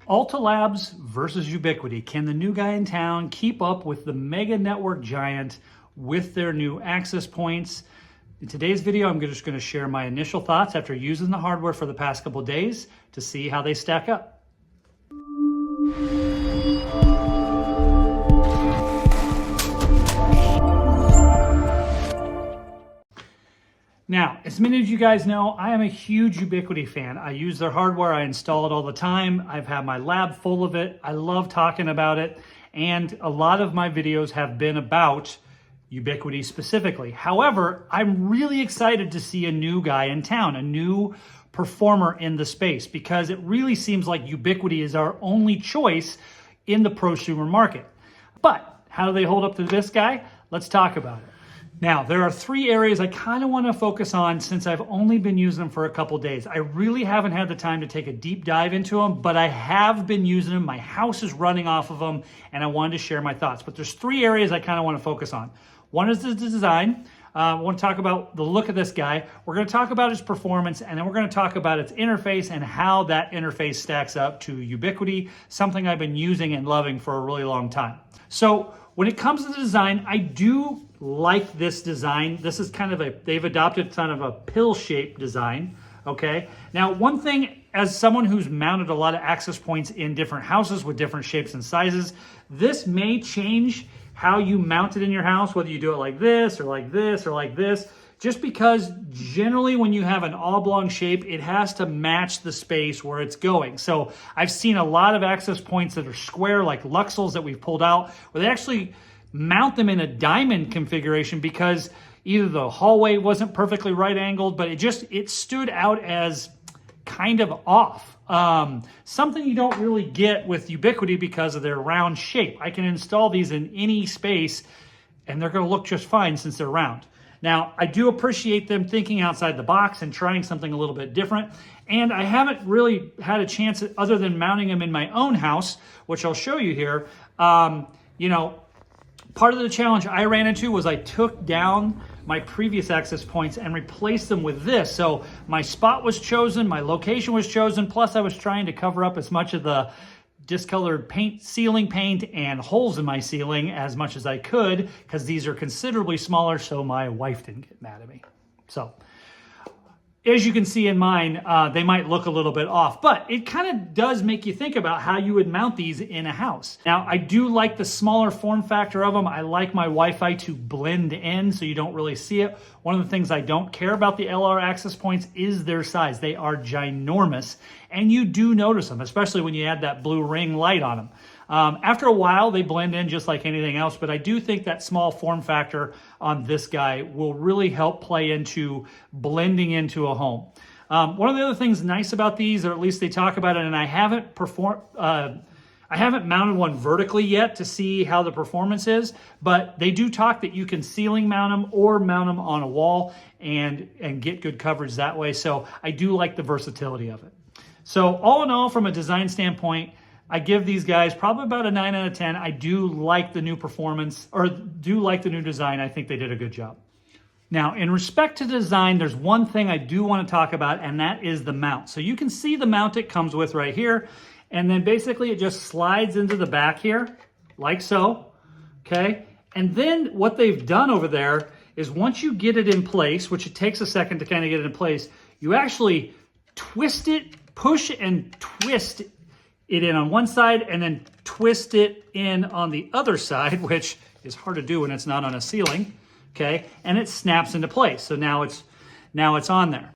Alta Labs versus Ubiquiti. Can the new guy in town keep up with the mega network giant with their new access points? In today's video, I'm just going to share my initial thoughts after using the hardware for the past couple of days to see how they stack up. Now, as many of you guys know, I am a huge Ubiquiti fan. I use their hardware, I install it all the time. I've had my lab full of it. I love talking about it. And a lot of my videos have been about Ubiquiti specifically. However, I'm really excited to see a new guy in town, a new performer in the space, because it really seems like Ubiquiti is our only choice in the prosumer market. But how do they hold up to this guy? Let's talk about it. Now, there are three areas I kind of want to focus on since I've only been using them for a couple days. I really haven't had the time to take a deep dive into them, but I have been using them. My house is running off of them, and I wanted to share my thoughts. But there's three areas I kind of want to focus on. One is the design. I want to talk about the look of this guy. We're going to talk about his performance, and then we're going to talk about its interface and how that interface stacks up to Ubiquiti, something I've been using and loving for a really long time. So when it comes to the design, I do like this design. This is kind of they've adopted kind of a pill-shaped design, okay? Now, one thing, as someone who's mounted a lot of access points in different houses with different shapes and sizes, this may change how you mount it in your house, whether you do it like this or like this or like this, just because generally when you have an oblong shape, it has to match the space where it's going. So I've seen a lot of access points that are square, like Luxels that we've pulled out, where they actually mount them in a diamond configuration because either the hallway wasn't perfectly right angled, but it stood out as kind of off. Something you don't really get with Ubiquiti because of their round shape. I can install these in any space and they're going to look just fine since they're round. Now, I do appreciate them thinking outside the box and trying something a little bit different. And I haven't really had a chance other than mounting them in my own house, which I'll show you here. Part of the challenge I ran into was I took down my previous access points and replaced them with this. So my spot was chosen, my location was chosen, plus I was trying to cover up as much of the discolored paint, ceiling paint, and holes in my ceiling as much as I could, because these are considerably smaller, so my wife didn't get mad at me. So as you can see in mine, they might look a little bit off, but it kind of does make you think about how you would mount these in a house. Now, I do like the smaller form factor of them. I like my Wi-Fi to blend in so you don't really see it. One of the things I don't care about the LR access points is their size. They are ginormous, and you do notice them, especially when you add that blue ring light on them. After a while, they blend in just like anything else, but I do think that small form factor on this guy will really help play into blending into a home. One of the other things nice about these, or at least they talk about it, and I haven't mounted one vertically yet to see how the performance is, but they do talk that you can ceiling mount them or mount them on a wall and get good coverage that way. So I do like the versatility of it. So all in all, from a design standpoint, I give these guys probably about a 9 out of 10. I do like the new performance, or do like the new design. I think they did a good job. Now, in respect to design, there's one thing I do want to talk about, and that is the mount. So you can see the mount it comes with right here, and then basically it just slides into the back here, like so, okay? And then what they've done over there is once you get it in place, which it takes a second to kind of get it in place, you actually twist it, push and twist it in on one side and then twist it in on the other side, which is hard to do when it's not on a ceiling, okay? And it snaps into place. So now it's on there.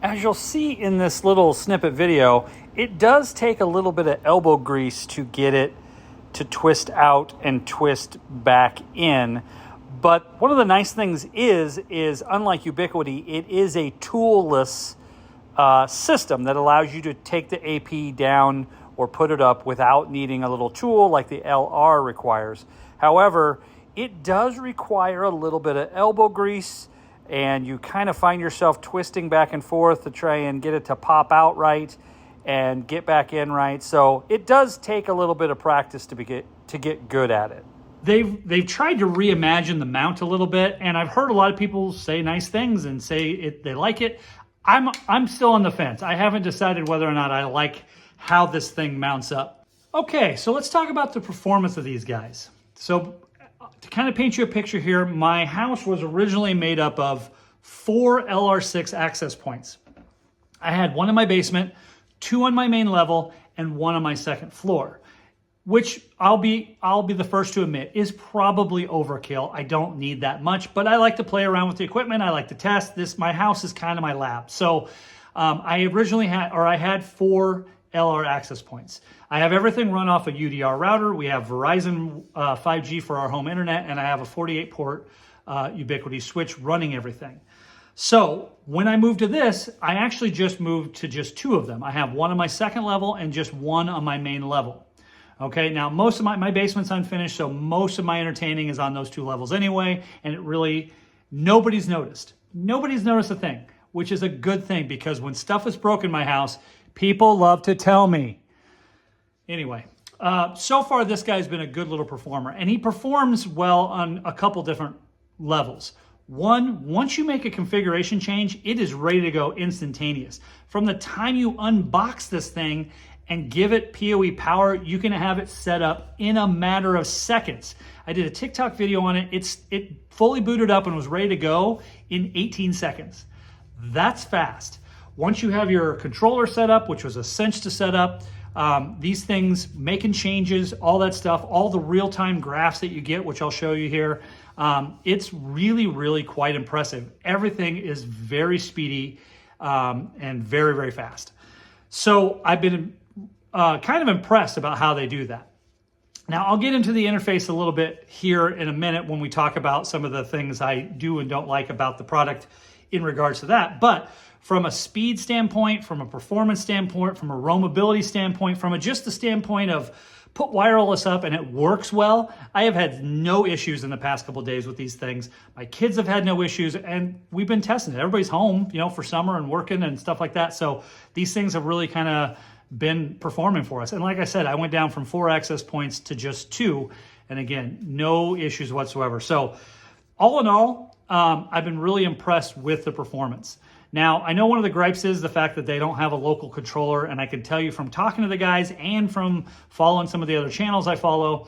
As you'll see in this little snippet video, it does take a little bit of elbow grease to get it to twist out and twist back in. But one of the nice things is unlike Ubiquiti, it is a toolless system that allows you to take the AP down or put it up without needing a little tool like the LR requires. However, it does require a little bit of elbow grease, and you kind of find yourself twisting back and forth to try and get it to pop out right and get back in right. So it does take a little bit of practice to get good at it. They've tried to reimagine the mount a little bit, and I've heard a lot of people say nice things and say they like it. I'm still on the fence. I haven't decided whether or not I like how this thing mounts up. Okay, so let's talk about the performance of these guys. So to kind of paint you a picture here, my house was originally made up of 4 LR6 access points. I had one in my basement, 2 on my main level, and 1 on my second floor, which I'll be the first to admit is probably overkill. I don't need that much, but I like to play around with the equipment. I like to test this. My house is kind of my lab. So I had 4 LR access points. I have everything run off a UDR router. We have Verizon 5G for our home internet, and I have a 48 port Ubiquiti switch running everything. So when I moved to this, I actually just moved to just 2 of them. I have 1 on my second level and just 1 on my main level. Okay, now most of my basement's unfinished, so most of my entertaining is on those 2 levels anyway, and it really, nobody's noticed. Nobody's noticed a thing, which is a good thing, because when stuff is broken in my house, people love to tell me. Anyway, so far this guy's been a good little performer, and he performs well on a couple different levels. One, once you make a configuration change, it is ready to go instantaneous. From the time you unbox this thing and give it PoE power, you can have it set up in a matter of seconds. I did a TikTok video on it. It fully booted up and was ready to go in 18 seconds. That's fast. Once you have your controller set up, which was a cinch to set up, these things, making changes, all that stuff, all the real-time graphs that you get, which I'll show you here, it's really, really quite impressive. Everything is very speedy and very, very fast. So I've been kind of impressed about how they do that. Now, I'll get into the interface a little bit here in a minute when we talk about some of the things I do and don't like about the product in regards to that. But from a speed standpoint, from a performance standpoint, from a roamability standpoint, from just the standpoint of put wireless up and it works well, I have had no issues in the past couple of days with these things. My kids have had no issues, and we've been testing it. Everybody's home, for summer and working and stuff like that. So these things have really kind of been performing for us. And like I said, I went down from 4 access points to just 2. And again, no issues whatsoever. So all in all, I've been really impressed with the performance. Now, I know one of the gripes is the fact that they don't have a local controller, and I can tell you from talking to the guys and from following some of the other channels I follow,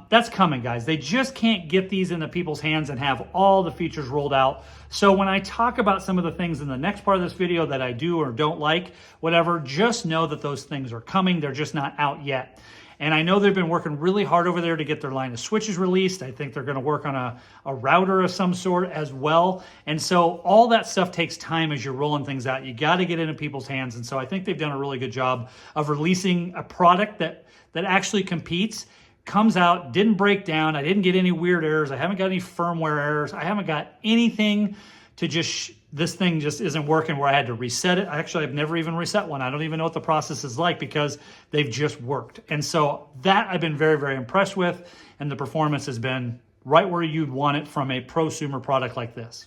that's coming, guys. They just can't get these into people's hands and have all the features rolled out. So when I talk about some of the things in the next part of this video that I do or don't like, whatever, just know that those things are coming. They're just not out yet. And I know they've been working really hard over there to get their line of switches released. I think they're going to work on a router of some sort as well. And so all that stuff takes time as you're rolling things out. You got to get into people's hands. And so I think they've done a really good job of releasing a product that actually competes, comes out, didn't break down. I didn't get any weird errors. I haven't got any firmware errors. I haven't got anything to just this thing just isn't working where I had to reset it. Actually, I've never even reset one. I don't even know what the process is like because they've just worked. And so that I've been very, very impressed with. And the performance has been right where you'd want it from a prosumer product like this.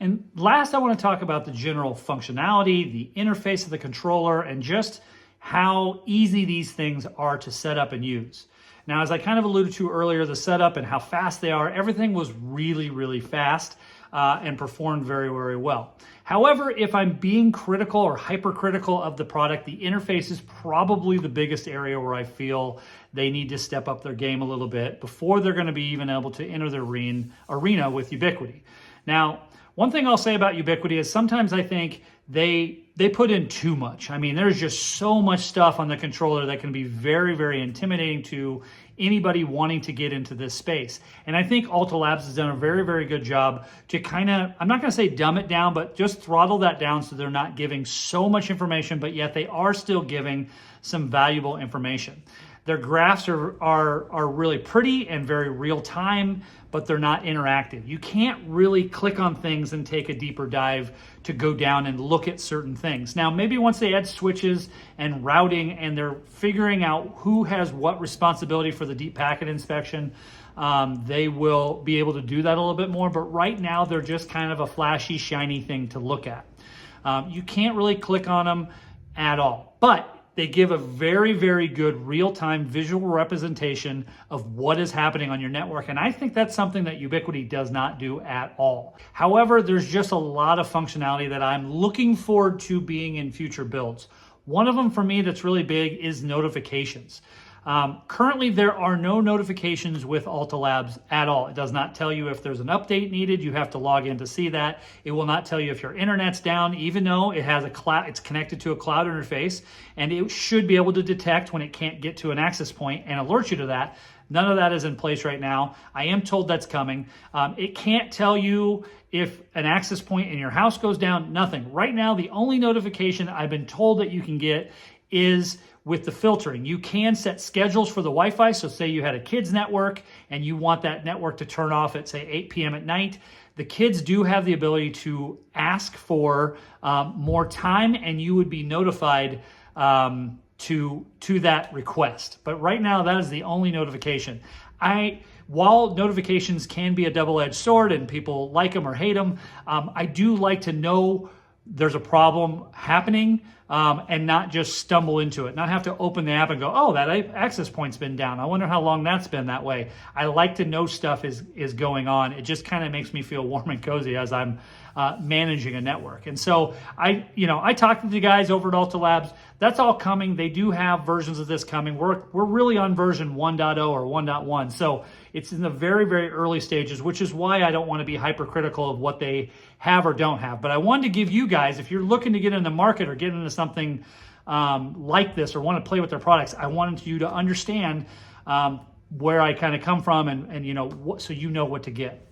And last, I want to talk about the general functionality, the interface of the controller, and just how easy these things are to set up and use. Now, as I kind of alluded to earlier, the setup and how fast they are, everything was really, really fast. And performed very, very well. However, if I'm being critical or hypercritical of the product, the interface is probably the biggest area where I feel they need to step up their game a little bit before they're going to be even able to enter the arena with Ubiquiti. Now, one thing I'll say about Ubiquiti is sometimes I think they put in too much. I mean, there's just so much stuff on the controller that can be very, very intimidating to anybody wanting to get into this space. And I think Alta Labs has done a very, very good job to kind of, I'm not going to say dumb it down, but just throttle that down so they're not giving so much information, but yet they are still giving some valuable information. Their graphs are really pretty and very real time, but they're not interactive. You can't really click on things and take a deeper dive to go down and look at certain things. Now, maybe once they add switches and routing and they're figuring out who has what responsibility for the deep packet inspection, they will be able to do that a little bit more. But right now, they're just kind of a flashy, shiny thing to look at. You can't really click on them at all. But they give a very, very good real-time visual representation of what is happening on your network. And I think that's something that Ubiquiti does not do at all. However, there's just a lot of functionality that I'm looking forward to being in future builds. One of them for me that's really big is notifications. Currently, there are no notifications with Alta Labs at all. It does not tell you if there's an update needed. You have to log in to see that. It will not tell you if your internet's down, even though it has a cloud, it's connected to a cloud interface, and it should be able to detect when it can't get to an access point and alert you to that. None of that is in place right now. I am told that's coming. It can't tell you if an access point in your house goes down, nothing. Right now, the only notification I've been told that you can get is with the filtering. You can set schedules for the Wi-Fi. So say you had a kids network and you want that network to turn off at say 8 p.m. at night. The kids do have the ability to ask for more time, and you would be notified to that request. But right now, that is the only notification. While notifications can be a double-edged sword and people like them or hate them, I do like to know there's a problem happening and not just stumble into it, not have to open the app and go, oh, that access point's been down. I wonder how long that's been that way. I like to know stuff is going on. It just kind of makes me feel warm and cozy as I'm managing a network. And so I talked to the guys over at Alta Labs. That's all coming. They do have versions of this coming. We're really on version 1.0 or 1.1. So it's in the very, very early stages, which is why I don't want to be hypercritical of what they have or don't have. But I wanted to give you guys, if you're looking to get in the market or get into something like this or want to play with their products, I wanted you to understand where I kind of come from and so you know what to get.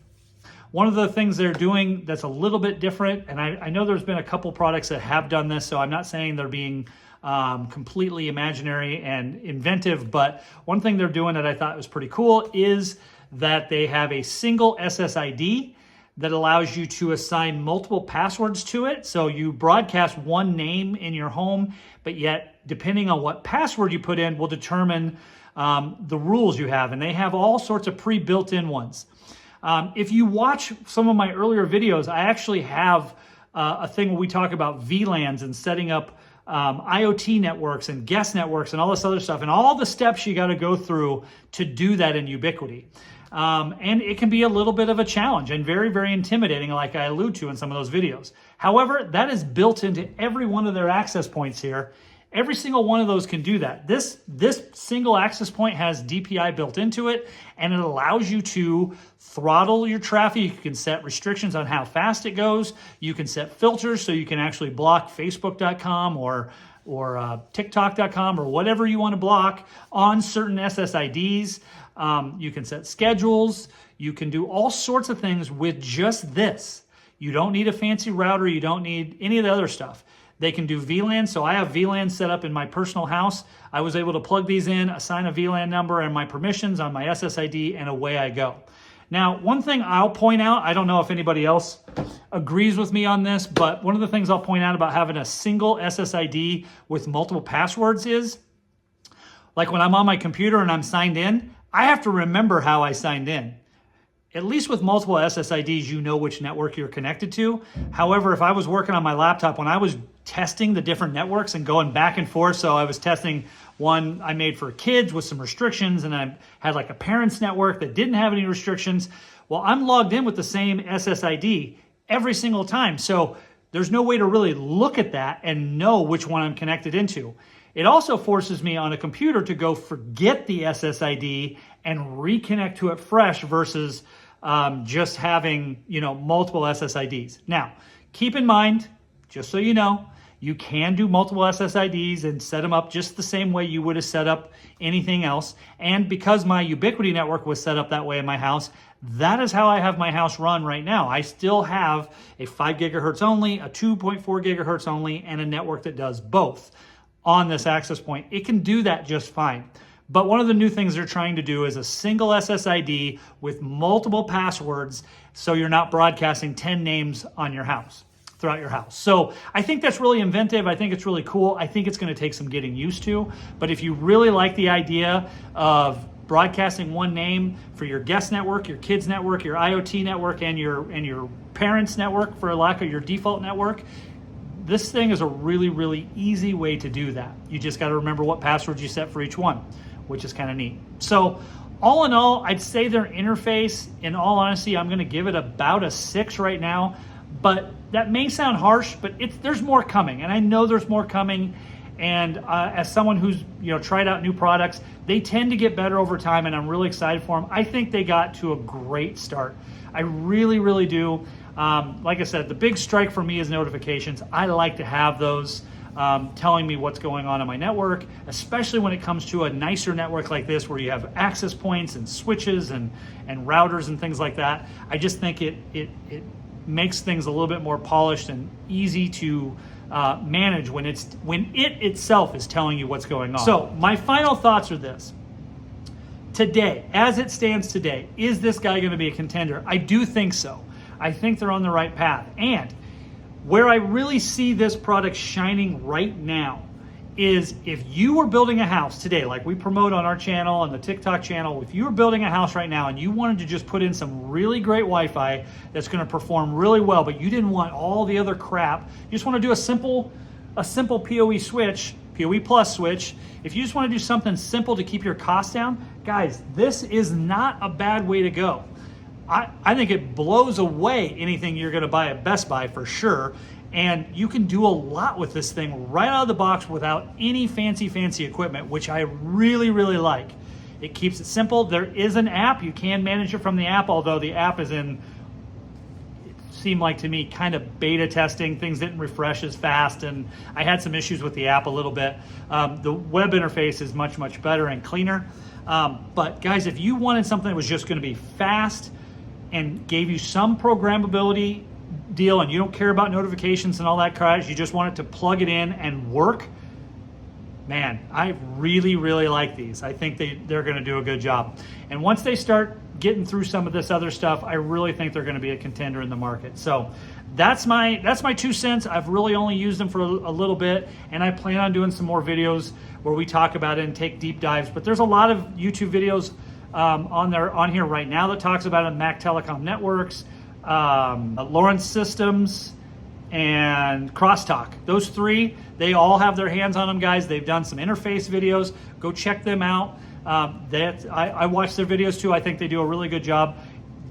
One of the things they're doing that's a little bit different, and I know there's been a couple products that have done this, so I'm not saying they're being completely imaginary and inventive, but one thing they're doing that I thought was pretty cool is that they have a single SSID that allows you to assign multiple passwords to it. So you broadcast one name in your home, but yet depending on what password you put in will determine the rules you have, and they have all sorts of pre-built-in ones. If you watch some of my earlier videos, I actually have a thing where we talk about VLANs and setting up IoT networks and guest networks and all this other stuff and all the steps you got to go through to do that in Ubiquiti. And it can be a little bit of a challenge and very, very intimidating, like I allude to in some of those videos. However, that is built into every one of their access points here. Every single one of those can do that. This single access point has DPI built into it, and it allows you to throttle your traffic. You can set restrictions on how fast it goes. You can set filters so you can actually block Facebook.com or TikTok.com or whatever you want to block on certain SSIDs. You can set schedules. You can do all sorts of things with just this. You don't need a fancy router. You don't need any of the other stuff. They can do VLAN. So I have VLAN set up in my personal house. I was able to plug these in, assign a VLAN number and my permissions on my SSID, and away I go. Now, one thing I'll point out, I don't know if anybody else agrees with me on this, but one of the things I'll point out about having a single SSID with multiple passwords is, like when I'm on my computer and I'm signed in, I have to remember how I signed in. At least with multiple SSIDs, you know which network you're connected to. However, if I was working on my laptop, when I was testing the different networks and going back and forth, so I was testing one I made for kids with some restrictions, and I had like a parents network that didn't have any restrictions. Well, I'm logged in with the same SSID every single time. So there's no way to really look at that and know which one I'm connected into. It also forces me on a computer to go forget the SSID and reconnect to it fresh versus just having, multiple SSIDs. Now, keep in mind, just so you know, you can do multiple SSIDs and set them up just the same way you would have set up anything else. And because my Ubiquiti network was set up that way in my house, that is how I have my house run right now. I still have a 5 gigahertz only, a 2.4 gigahertz only, and a network that does both on this access point. It can do that just fine. But one of the new things they're trying to do is a single SSID with multiple passwords, so you're not broadcasting 10 names on your house, throughout your house. So I think that's really inventive. I think it's really cool. I think it's going to take some getting used to. But if you really like the idea of broadcasting one name for your guest network, your kids network, your IoT network, and your parents network, for lack of your default network, this thing is a really, really easy way to do that. You just got to remember what passwords you set for each one, which is kind of neat. So all in all, I'd say their interface, in all honesty, I'm going to give it about a 6 right now. But that may sound harsh, but there's more coming. And I know there's more coming. And as someone who's tried out new products, they tend to get better over time, and I'm really excited for them. I think they got to a great start. I really, really do. Like I said, the big strike for me is notifications. I like to have those telling me what's going on in my network, especially when it comes to a nicer network like this where you have access points and switches and routers and things like that. I just think it makes things a little bit more polished and easy to manage when it itself is telling you what's going on. So my final thoughts are this. Today, as it stands today, is this guy going to be a contender? I do think so. I think they're on the right path. And where I really see this product shining right now is if you were building a house today, like we promote on our channel and the TikTok channel, if you were building a house right now and you wanted to just put in some really great Wi-Fi that's going to perform really well, but you didn't want all the other crap, you just want to do a simple PoE switch, PoE plus switch. If you just want to do something simple to keep your costs down, guys, this is not a bad way to go. I think it blows away anything you're going to buy at Best Buy for sure. And you can do a lot with this thing right out of the box without any fancy equipment, which I really, really like. It keeps it simple. There is an app. You can manage it from the app, although the app is in, it seemed like to me, kind of beta testing. Things didn't refresh as fast, and I had some issues with the app a little bit. The web interface is much, much better and cleaner. But guys, if you wanted something that was just going to be fast and gave you some programmability deal, and you don't care about notifications and all that crap, you just want it to plug it in and work, man, I really, really like these. I think they're going to do a good job. And once they start getting through some of this other stuff, I really think they're going to be a contender in the market. So that's my 2 cents. I've really only used them for a little bit, and I plan on doing some more videos where we talk about it and take deep dives. But there's a lot of YouTube videos on here right now that talks about it. Mac Telecom Networks, Lawrence Systems, and Crosstalk. Those 3, they all have their hands on them, guys. They've done some interface videos. Go check them out. I watch their videos too. I think they do a really good job.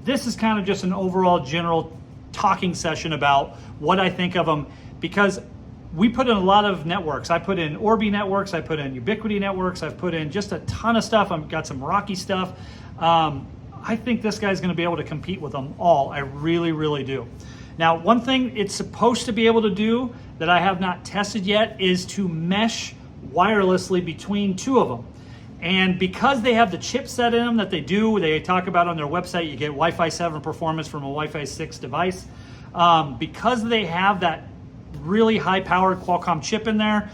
This is kind of just an overall general talking session about what I think of them, because we put in a lot of networks. I put in Orbi networks, I put in Ubiquiti networks, I've put in just a ton of stuff. I've got some Rocky stuff. I think this guy's going to be able to compete with them all. I really, really do. Now, one thing it's supposed to be able to do that I have not tested yet is to mesh wirelessly between 2 of them. And because they have the chipset in them that they talk about on their website, you get Wi-Fi 7 performance from a Wi-Fi 6 device. Because they have that really high-powered Qualcomm chip in there,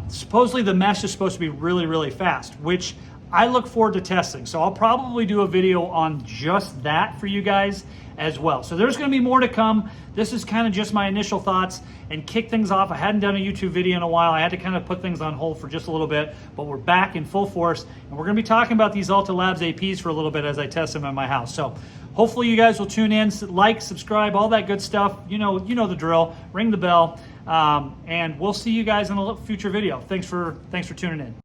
supposedly the mesh is supposed to be really, really fast, which I look forward to testing. So I'll probably do a video on just that for you guys as well. So there's going to be more to come. This is kind of just my initial thoughts and kick things off. I hadn't done a YouTube video in a while. I had to kind of put things on hold for just a little bit, but we're back in full force, and we're going to be talking about these Alta Labs APs for a little bit as I test them in my house. So hopefully you guys will tune in, like, subscribe, all that good stuff. You know the drill. Ring the bell, and we'll see you guys in a future video. Thanks for tuning in.